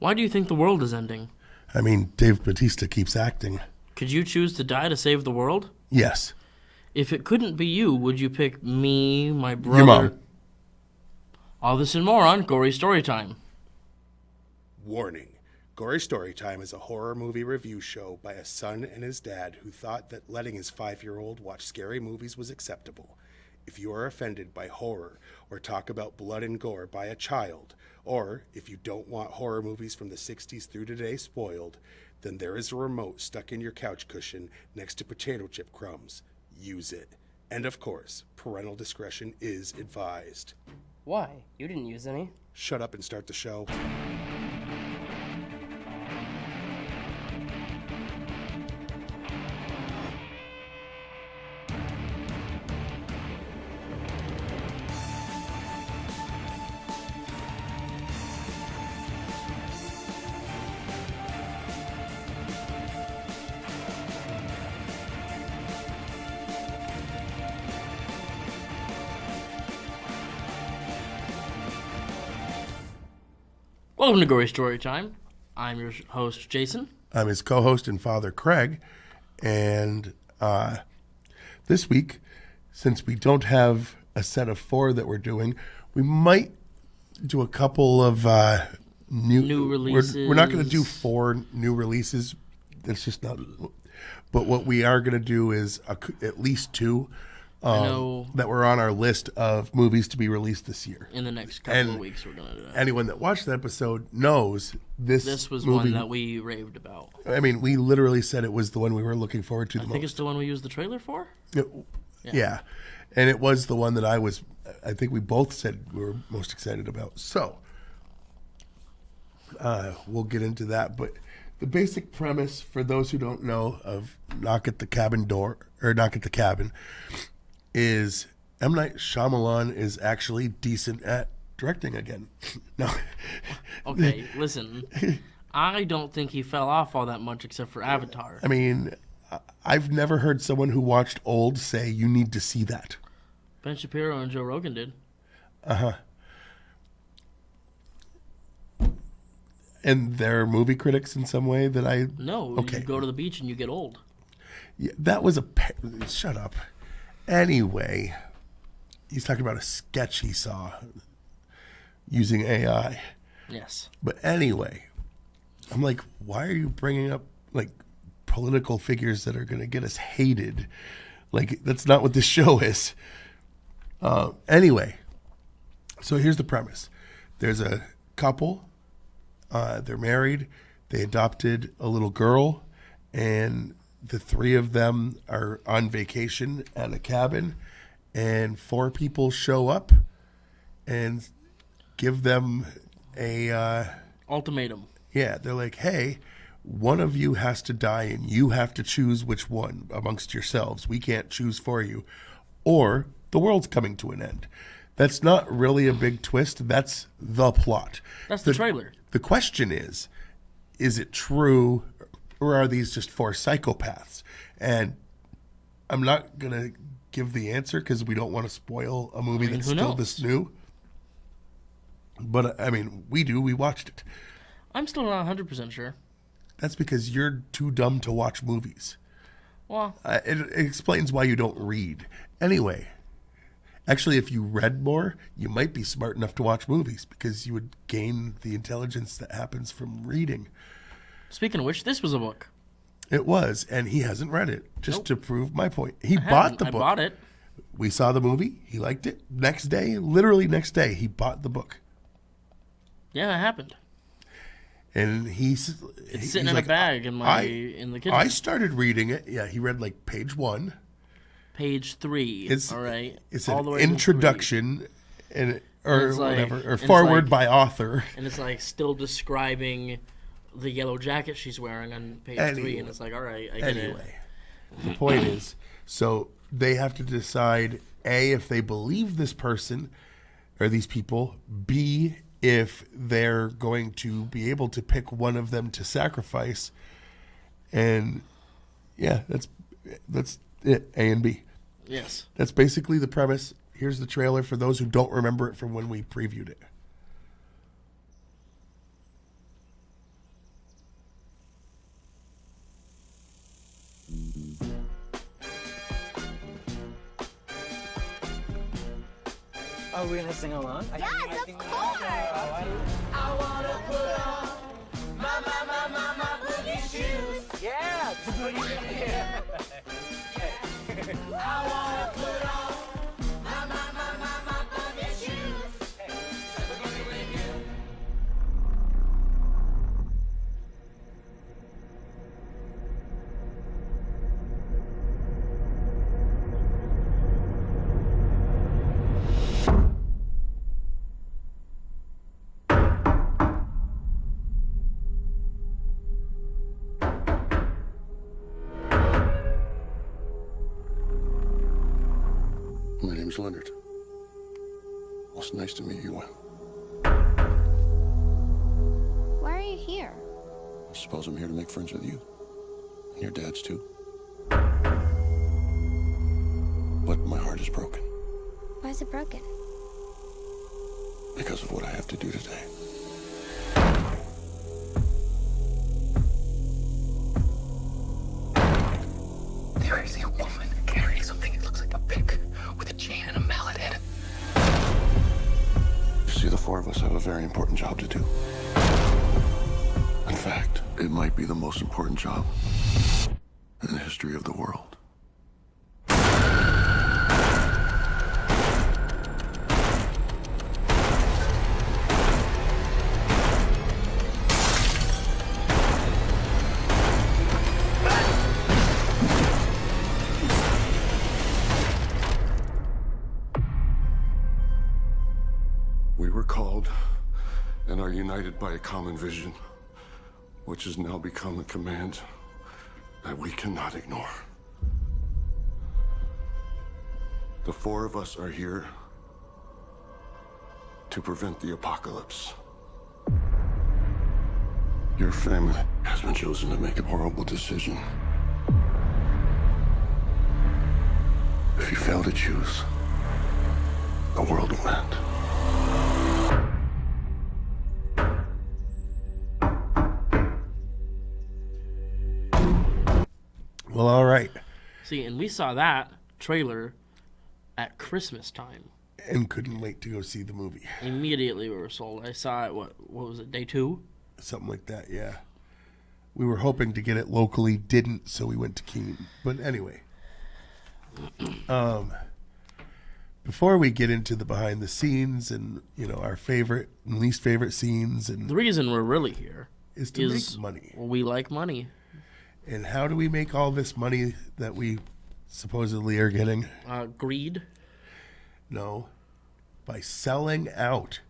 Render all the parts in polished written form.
Why do you think the world is ending? I mean, Dave Bautista keeps acting. Could you choose to die to save the world? Yes. If it couldn't be you, would you pick me, my brother? Your mom. All this and more on Gory Storytime. Warning. Gory Storytime is a horror movie review show by a son and his dad who thought that letting his 5-year-old watch scary movies was acceptable. If you are offended by horror or talk about blood and gore by a child, or if you don't want horror movies from the 60s through today spoiled, then there is a remote stuck in your couch cushion next to potato chip crumbs. Use it. And of course, parental discretion is advised. Why? You didn't use any. Shut up and start the show. Welcome to Gory Storytime. I'm your host, Jason. I'm his co-host and father, Craig. And this week, since we don't have a set of 4 that we're doing, we might do a couple of New releases. We're not going to do 4 new releases. That's just not. But what we are going to do is at least 2 that were on our list of movies to be released this year. In the next couple of weeks, we're going to do that. Anyone that watched the episode knows this was movie, one that we raved about. I mean, we literally said it was the one we were looking forward to the most. I think it's the one we used the trailer for? Yeah. And it was the one that I think we both said we were most excited about. So, we'll get into that. But the basic premise, for those who don't know, of Knock at the Cabin, is M. Night Shyamalan is actually decent at directing again. No. Okay, listen. I don't think he fell off all that much except for Avatar. I mean, I've never heard someone who watched Old say, you need to see that. Ben Shapiro and Joe Rogan did. Uh-huh. And they're movie critics in some way that I... No, okay. You go to the beach and you get old. Yeah, that was a... Shut up. Anyway, he's talking about a sketch he saw using AI. Yes. But anyway, I'm like, why are you bringing up, like, political figures that are going to get us hated? Like, that's not what this show is. Anyway, so here's the premise. There's a couple. They're married. They adopted a little girl, and the 3 of them are on vacation at a cabin, and 4 people show up and give them a ultimatum. Yeah, they're like, hey, one of you has to die, and you have to choose which one amongst yourselves. We can't choose for you, or the world's coming to an end. That's not really a big twist. That's the plot. That's the trailer. The question is it true, or are these just 4 psychopaths? And I'm not going to give the answer because we don't want to spoil a movie that's still this new. But, I mean, we do. We watched it. I'm still not 100% sure. That's because you're too dumb to watch movies. Well, it explains why you don't read. Anyway, actually, if you read more, you might be smart enough to watch movies because you would gain the intelligence that happens from reading. Speaking of which, this was a book. It was, and he hasn't read it, just to prove my point. He I bought the book. I bought it. We saw the movie. He liked it. Next day, literally next day, he bought the book. Yeah, that happened. And it's sitting in a bag in the kitchen. I started reading it. Yeah, he read like page 1. Page 3. All right. It's all an the way introduction or whatever, like, or forward by author. And it's like still describing the yellow jacket she's wearing on page 3, and it's like, all right, I get it. The point is, so they have to decide, A, if they believe this person or these people, B, if they're going to be able to pick one of them to sacrifice. And yeah, that's it, A and B. Yes. That's basically the premise. Here's the trailer for those who don't remember it from when we previewed it. Are we gonna sing along? Yes, of course! I wanna put on my boogie shoes. Yeah! I wanna put on my boogie shoes. Boogie with you. My name's Leonard. Well, it's nice to meet you, Wim. Why are you here? I suppose I'm here to make friends with you. And your dad's too. But my heart is broken Why is it broken? because of what I have to do today. There is a woman carrying something that looks like a pick with a chain and a mallet head. You see, the four of us have a very important job to do. In fact, it might be the most important job in the history of the world. We were called and are united by a common vision, which has now become a command that we cannot ignore. The four of us are here to prevent the apocalypse. Your family has been chosen to make a horrible decision. If you fail to choose, the world will end. Well, all right. See, and we saw that trailer at Christmas time. And couldn't wait to go see the movie. Immediately we were sold. I saw it, what was it, day 2? Something like that, yeah. We were hoping to get it locally, didn't, so we went to Keene. But anyway. Before we get into the behind the scenes and, our favorite and least favorite scenes and The reason we're really here is to make money. Well, we like money. And how do we make all this money that we supposedly are getting? Greed. No. By selling out.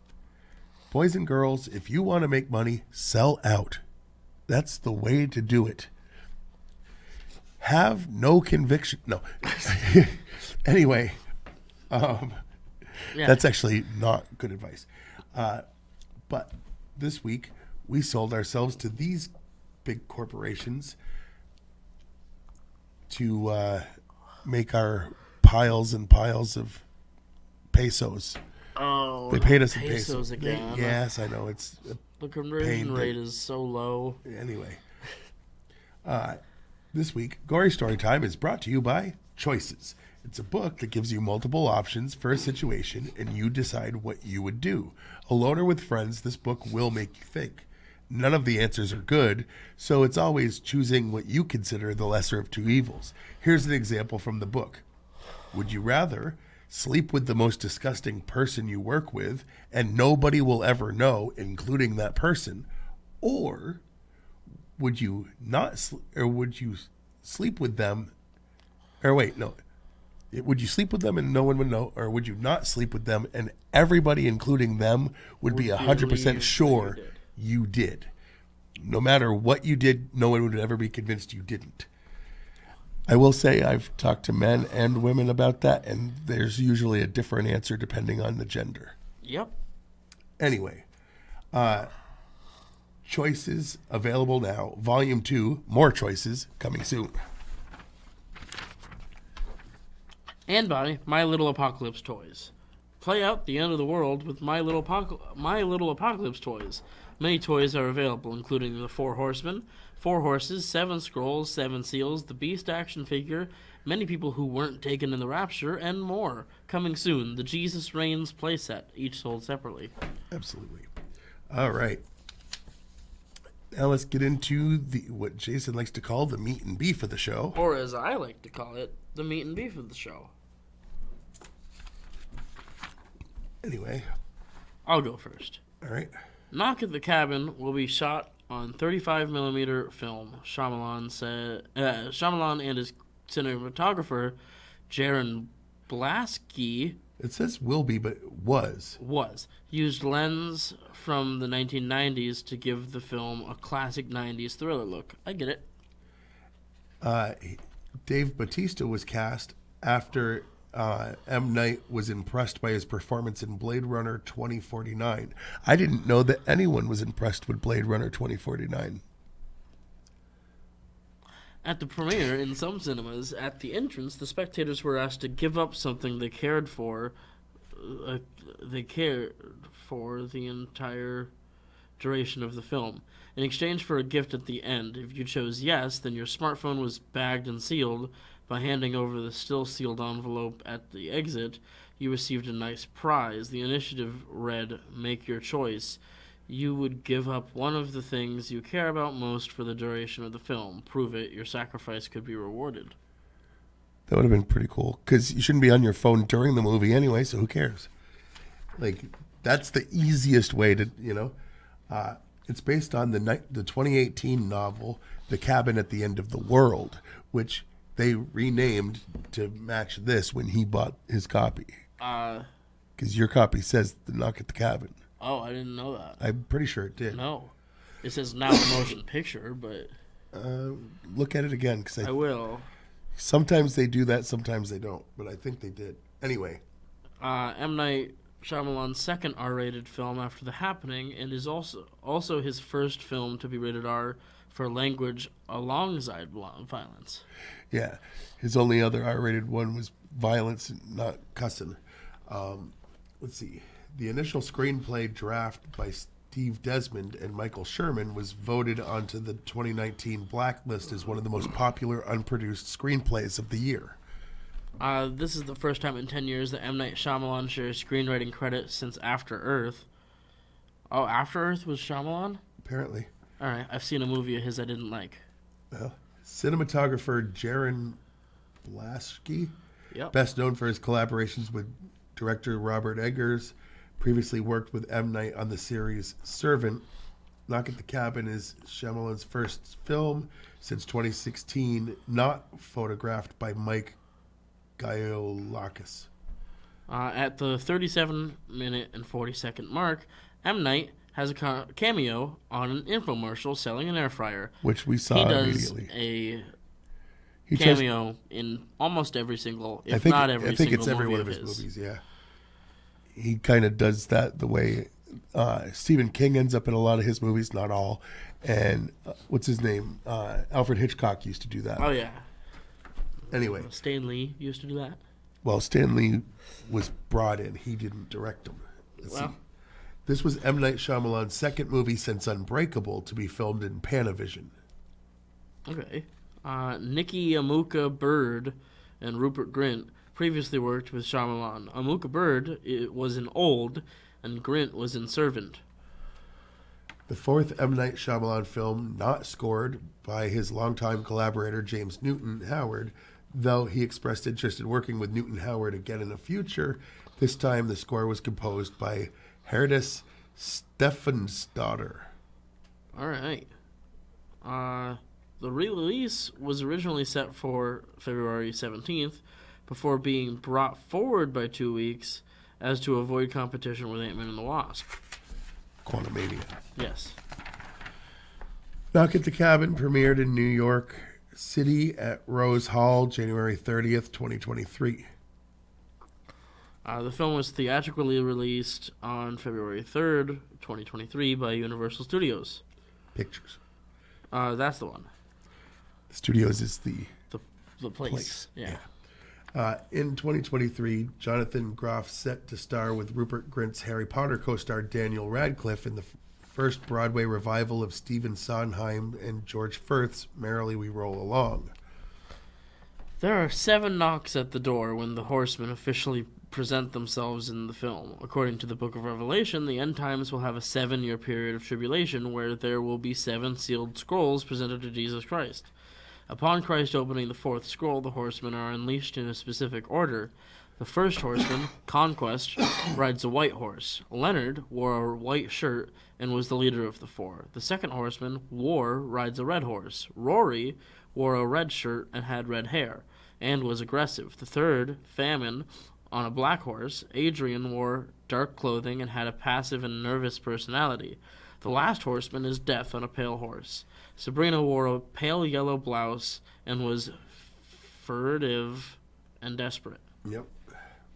Boys and girls, if you want to make money, sell out. That's the way to do it. Have no conviction. No. Anyway, that's actually not good advice. But this week, we sold ourselves to these big corporations to make our piles and piles of pesos. Oh, They paid us in pesos pesos again. Yes, I know. It's The conversion rate is so low. Anyway, this week, Gory Story Time is brought to you by Choices. It's a book that gives you multiple options for a situation, and you decide what you would do. Alone or with friends, this book will make you think. None of the answers are good, so it's always choosing what you consider the lesser of two evils. Here's an example from the book. Would you rather sleep with the most disgusting person you work with and nobody will ever know, including that person, or would you would you sleep with them? Or wait, no. Would you sleep with them and no one would know, or would you not sleep with them and everybody, including them, would be 100% sure you did? No matter what you did, no one would ever be convinced you didn't. I will say I've talked to men and women about that, and there's usually a different answer depending on the gender. Yep. Anyway, Choices available now. Volume 2, more choices coming soon. And by My Little Apocalypse Toys. Play out the end of the world with My Little Apocalypse toys. Many toys are available, including the 4 Horsemen, 4 Horses, 7 Scrolls, 7 Seals, the Beast action figure, many people who weren't taken in the Rapture, and more. Coming soon, the Jesus Reigns playset, each sold separately. Absolutely. All right. Now let's get into what Jason likes to call the meat and beef of the show. Or as I like to call it, the meat and beef of the show. Anyway. I'll go first. All right. Knock at the Cabin will be shot on 35mm film. Shyamalan and his cinematographer, Jaron Blasky, it says will be, but was used lens from the 1990s to give the film a classic 90s thriller look. I get it. Dave Bautista was cast after M. Night was impressed by his performance in Blade Runner 2049. I didn't know that anyone was impressed with Blade Runner 2049. At the premiere, in some cinemas, at the entrance, the spectators were asked to give up something they cared for. They cared for the entire duration of the film, in exchange for a gift at the end. If you chose yes, then your smartphone was bagged and sealed. By handing over the still sealed envelope at the exit, you received a nice prize. The initiative read, "Make your choice." You would give up one of the things you care about most for the duration of the film. Prove it, your sacrifice could be rewarded. That would have been pretty cool, because you shouldn't be on your phone during the movie anyway, so who cares? Like, that's the easiest way to, it's based on the 2018 novel, The Cabin at the End of the World, which they renamed to match this when he bought his copy. Because your copy says The Knock at the Cabin. Oh, I didn't know that. I'm pretty sure it did. No. It says now a motion picture, but... Look at it again, because I will. Sometimes they do that, sometimes they don't, but I think they did. Anyway. M. Night Shyamalan's second R-rated film after The Happening, and is also his first film to be rated R for language alongside violence. Yeah. His only other R-rated one was violence, not cussing. Let's see. The initial screenplay draft by Steve Desmond and Michael Sherman was voted onto the 2019 Blacklist as one of the most popular unproduced screenplays of the year. This is the first time in 10 years that M. Night Shyamalan shares screenwriting credit since After Earth. Oh, After Earth was Shyamalan? Apparently. All right, I've seen a movie of his I didn't like. Well, cinematographer Jaron Blasky, best known for his collaborations with director Robert Eggers, previously worked with M. Night on the series Servant. Knock at the Cabin is Shyamalan's first film since 2016, not photographed by Mike Gaiolakis. At the 37-minute and 40-second mark, M. Night has a cameo on an infomercial selling an air fryer. Which we saw immediately. He does a cameo in almost every single, I think it's every one of his movies, yeah. He kind of does that the way Stephen King ends up in a lot of his movies, not all. And what's his name? Alfred Hitchcock used to do that. Oh, yeah. Anyway. Stan Lee used to do that. Well, Stan Lee was brought in. He didn't direct them. This was M. Night Shyamalan's second movie since Unbreakable to be filmed in Panavision. Okay. Nikki Amuka Bird and Rupert Grint previously worked with Shyamalan. Amuka Bird was in Old, and Grint was in Servant. The fourth M. Night Shyamalan film, not scored by his longtime collaborator James Newton Howard, though he expressed interest in working with Newton Howard again in the future. This time the score was composed by Herdis Stefansdottir. All right. The release was originally set for February 17th, before being brought forward by 2 weeks as to avoid competition with Ant-Man and the Wasp. Quantumania. Yes. Knock at the Cabin premiered in New York City at Rose Hall, January 30th, 2023. The film was theatrically released on February 3rd, 2023 by Universal Studios. Pictures. That's the one. Studios is the place. Yeah. In 2023, Jonathan Groff set to star with Rupert Grint's Harry Potter co-star Daniel Radcliffe in the first Broadway revival of Stephen Sondheim and George Firth's Merrily We Roll Along. There are 7 knocks at the door when the horsemen officially present themselves in the film. According to the Book of Revelation, the end times will have a 7-year period of tribulation where there will be 7 sealed scrolls presented to Jesus Christ. Upon Christ opening the 4th scroll, the horsemen are unleashed in a specific order. The first horseman, Conquest, rides a white horse. Leonard wore a white shirt and was the leader of the 4. The second horseman, War, rides a red horse. Rory wore a red shirt and had red hair, and was aggressive. The third, Famine, on a black horse. Adrian wore dark clothing and had a passive and nervous personality. The last horseman is Death on a pale horse. Sabrina wore a pale yellow blouse and was furtive and desperate. Yep.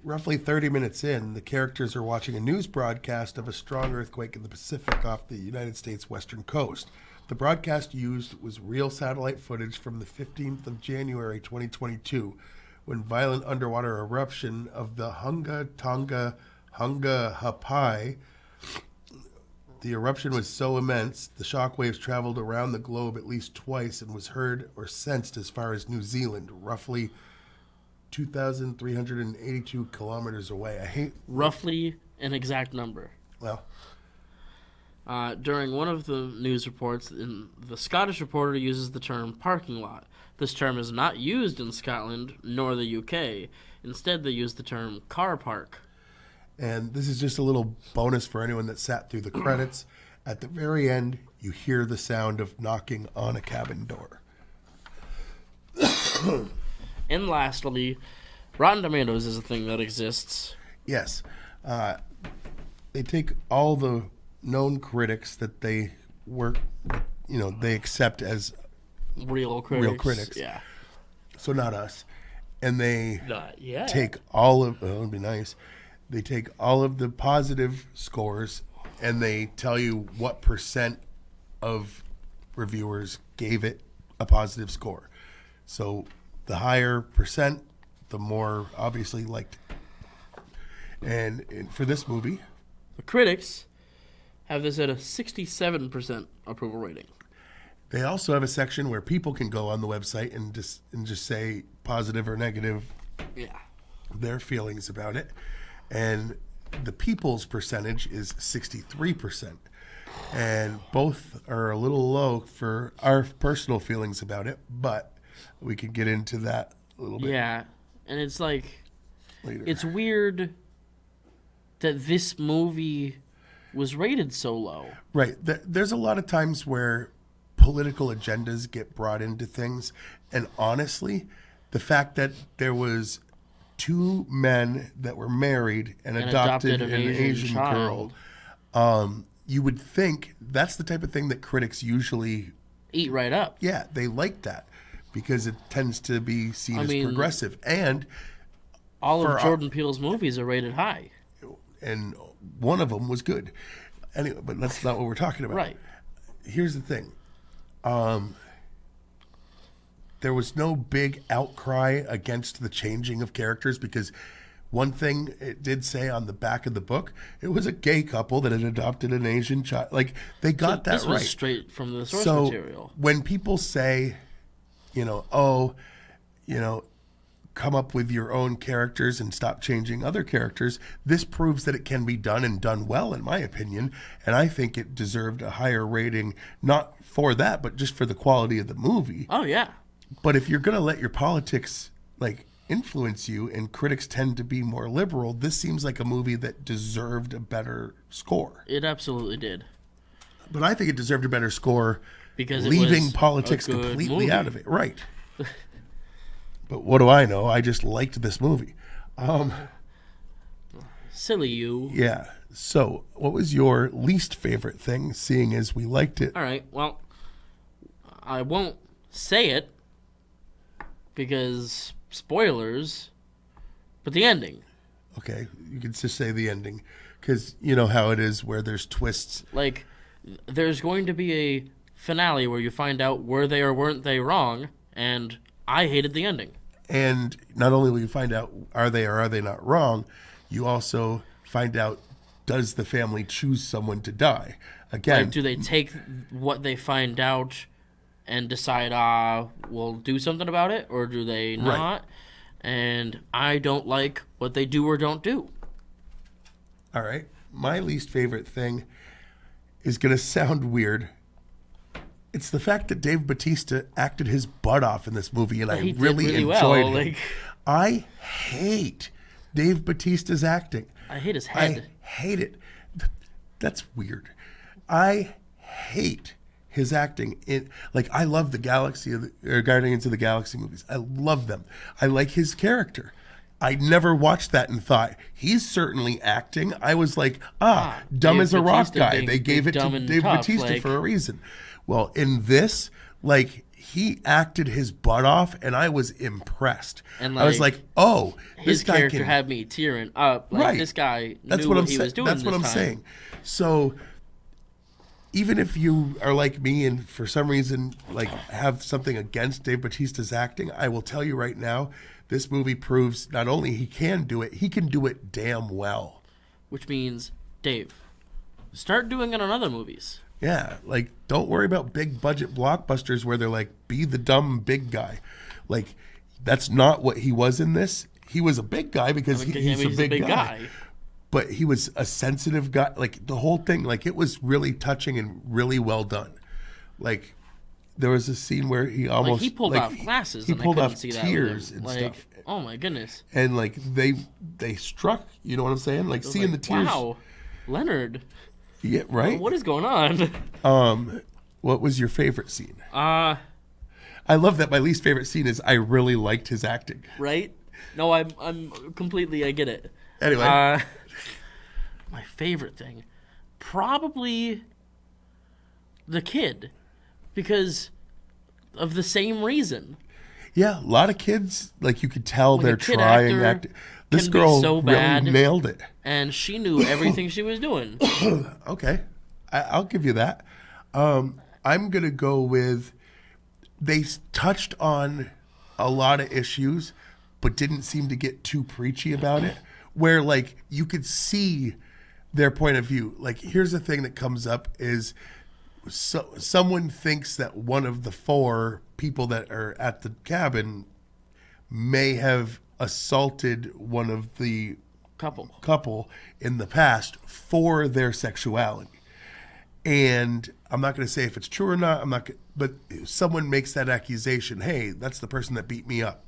Roughly 30 minutes in, the characters are watching a news broadcast of a strong earthquake in the Pacific off the United States western coast. The broadcast used was real satellite footage from the 15th of January 2022, when violent underwater eruption of the Hunga Tonga Hunga Hapai. The eruption was so immense, the shockwaves traveled around the globe at least twice and was heard or sensed as far as New Zealand, roughly 2,382 kilometers away. I hate... Roughly an exact number. Well... During one of the news reports, the Scottish reporter uses the term parking lot. This term is not used in Scotland nor the UK. Instead, they use the term car park. And this is just a little bonus for anyone that sat through the credits. At the very end, you hear the sound of knocking on a cabin door. And lastly, Rotten Tomatoes is a thing that exists. Yes. They take all the known critics that they work, they accept as real critics. Yeah. So not us. And they Not yet. take all of, it would be nice. They take all of the positive scores and they tell you what percent of reviewers gave it a positive score. So the higher percent, the more obviously liked it. And for this movie, The critics have this at a 67% approval rating. they also have a section where people can go on the website and just say positive or negative Yeah. their feelings about it. And the people's percentage is 63%. And both are a little low for our personal feelings about it, but we could get into that a little bit Yeah. And it's like, later. it's weird that this movie was rated so low. Right. There's a lot of times where political agendas get brought into things. And honestly, the fact that there was 2 men that were married and adopted an Asian girl, you would think that's the type of thing that critics usually eat right up. Yeah, they like that because it tends to be seen as mean, progressive. And all for of Jordan Peele's movies are rated high. And one of them was good. Anyway, but that's not what we're talking about. Right. Here's the thing. There was no big outcry against the changing of characters because one thing it did say on the back of the book, it was a gay couple that had adopted an Asian child. Like, they got that This was right. straight from the source So material. when people say, come up with your own characters and stop changing other characters, this proves that it can be done and done well, in my opinion. And I think it deserved a higher rating, not for that, but just for the quality of the movie. Oh, yeah. But if you're going to let your politics influence you, and critics tend to be more liberal, this seems like a movie that deserved a better score. It absolutely did. But I think it deserved a better score Because it leaving was politics a good completely movie. out of it. Right. But what do I know? I just liked this movie. Silly you. Yeah. So what was your least favorite thing, seeing as we liked it? All right. Well, I won't say it because spoilers, but the ending. Okay. You can just say the ending. Because you know how it is where there's twists. Like, there's going to be a finale where you find out were they or weren't they wrong, and I hated the ending. And not only will you find out are they or are they not wrong, you also find out does the family choose someone to die. Again, Like, do they take what they find out and decide, we'll do something about it, or do they not? And I don't like what they do or don't do. all right. My least favorite thing is going to sound weird. It's the fact that Dave Bautista acted his butt off in this movie, and I He did really really enjoyed well, him. like- I hate Dave Bautista's acting. I hate his I head. hate it. That's weird. I hate his acting. I love the Guardians of the Galaxy movies. I love them. I like his character. I never watched that and thought he's certainly acting. I was like, dumb Dave as a rock Bautista guy. being They gave big, it dumb, to and Dave tough, Bautista like- for a reason. Well, in this, he acted his butt off, and I was impressed. And, I was like, like, oh, His this guy character can had me tearing up. Like, Right. this guy That's knew what what I'm he was doing That's what this I'm time. saying. So even if you are like me and for some reason have something against Dave Bautista's acting, I will tell you right now, this movie proves not only he can do it, he can do it damn well. Which means, Dave, start doing it on other movies. Yeah, don't worry about big budget blockbusters where they're like, be the dumb big guy. That's not what he was in this. He was a big guy because he's a big guy. But he was a sensitive guy. The whole thing, it was really touching and really well done. There was a scene where he almost he pulled off glasses. He and pulled I couldn't off see tears that with and him. stuff. Oh my goodness! And they struck. You know what I'm saying? Seeing the tears. Wow, Leonard. Yeah, right. What is going on? What was your favorite scene? I love that my least favorite scene is I really liked his acting. Right? No, I'm completely. I get it. Anyway, my favorite thing, probably the kid, because of the same reason. yeah, a lot of kids you could tell Like, they're a kid trying actor acting. This can be girl so really bad. nailed it. And she knew everything she was doing. Okay, I'll give you that. I'm gonna go with they touched on a lot of issues, but didn't seem to get too preachy about it. Where you could see their point of view. Here's the thing that comes up is someone thinks that one of the 4 people that are at the cabin may have assaulted one of the couple in the past for their sexuality. And I'm not going to say if it's true or not. But someone makes that accusation. Hey, that's the person that beat me up.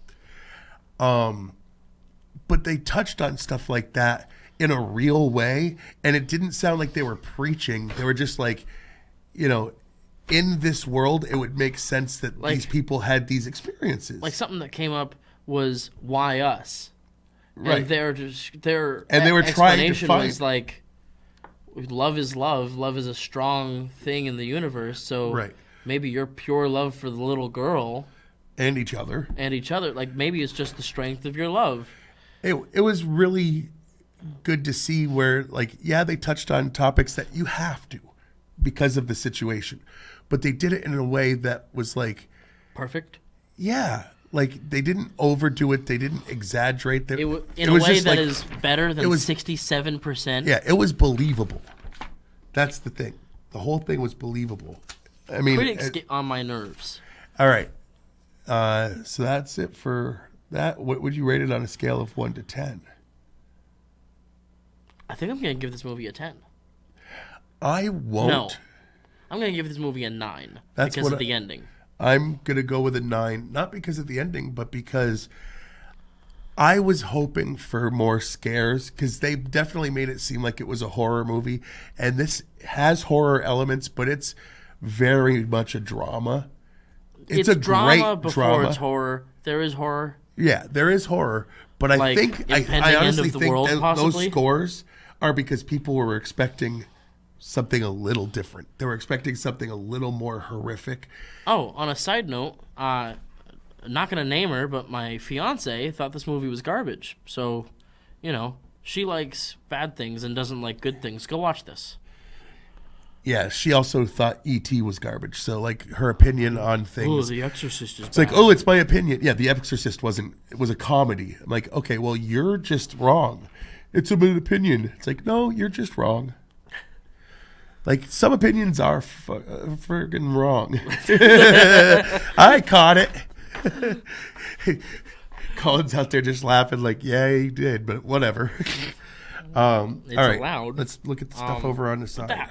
But they touched on stuff like that in a real way, and it didn't sound like they were preaching. They were just in this world, it would make sense that these people had these experiences. Something that came up was why us, Right. And their And they were trying to explanation find- was love is love. Love is a strong thing in the universe. So Right. maybe your pure love for the little girl and each other. Maybe it's just the strength of your love. It was really good to see where they touched on topics that you have to because of the situation, but they did it in a way that was Perfect. yeah, they didn't overdo it, they didn't exaggerate In it a was way just that is better than it was- 67%. yeah, it was believable. That's the thing. The whole thing was believable. I mean, Critics get on my nerves. all right. So that's it for that. What would you rate it on a scale of 1 to 10? I think I'm going to give this movie a 10. I won't. No. I'm going to give this movie a 9 That's because what of the ending. I'm going to go with a 9, not because of the ending, but because I was hoping for more scares, because they definitely made it seem like it was a horror movie. And this has horror elements, but it's very much a drama. It's a drama great before drama. it's horror. There is horror. Yeah, there is horror. But I think, impending I end honestly of the think world, those possibly? scores are because people were expecting something a little different. They were expecting something a little more horrific. Oh, on a side note, not going to name her, but my fiance thought this movie was garbage. So, she likes bad things and doesn't like good things. Go watch this. Yeah, she also thought E.T. was garbage. So, like, her opinion on Oh, things. The Exorcist is It's like, oh, it's my opinion. Yeah, The Exorcist wasn't. It was a comedy. I'm like, okay, well, you're just wrong. It's an opinion. It's like, no, you're just wrong. Like, some opinions are friggin' wrong. I caught it. Colin's out there just laughing like, yeah, he did, but whatever. It's all right, allowed. let's look at the stuff over on the side. That.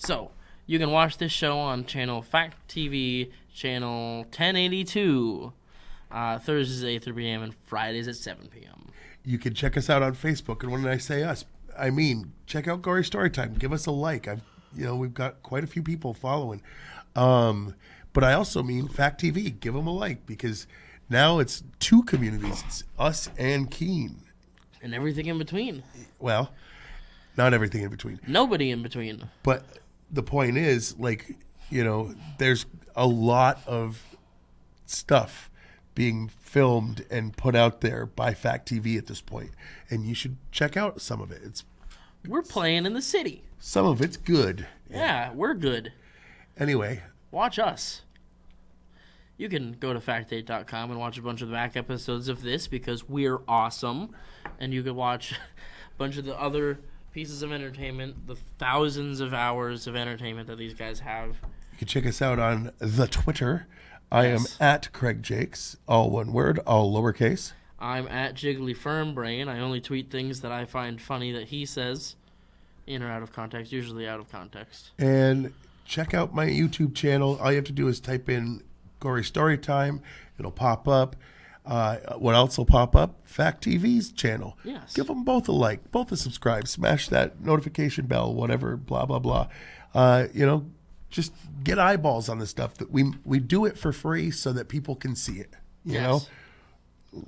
So, you can watch this show on channel Fact TV, channel 1082, Thursdays at 8 p.m. and Fridays at 7 p.m. You can check us out on Facebook, and when I say us, I mean check out Gory Storytime. Give us a like. We've got quite a few people following, but I also mean Fact TV. Give them a like because now it's two communities. It's us and Keen. And everything in between. Well, not everything in between. Nobody in between. But the point is, like, there's a lot of stuff being filmed and put out there by Fact TV at this point, and you should check out some of it. We're playing in the city. Some of it's good. Yeah, we're good. Anyway, Watch us. You can go to fact8.com and watch a bunch of the back episodes of this because we're awesome. And you can watch a bunch of the other pieces of entertainment, the thousands of hours of entertainment that these guys have. you can check us out on the Twitter. I am Yes. at Craig Jakes, all one word, all lowercase. I'm at Jiggly Firmbrain. I only tweet things that I find funny that he says, in or out of context, usually out of context. And check out my YouTube channel. All you have to do is type in Gory Storytime. It'll pop up. What else will pop up? Fact TV's channel. Yes. Give them both a like, both a subscribe, smash that notification bell, whatever, blah, blah, blah. Just get eyeballs on the stuff. That we do it for free so that people can see it. You know?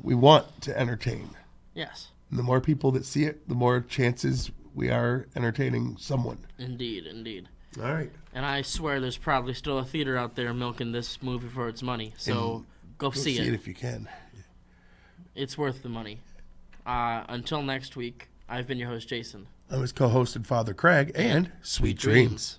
We want to entertain. Yes. And the more people that see it, the more chances we are entertaining someone. Indeed, indeed. All right. And I swear there's probably still a theater out there milking this movie for its money. So go see it. if you can. It's worth the money. Until next week, I've been your host, Jason. I'm his co-host and father, Craig, and sweet dreams.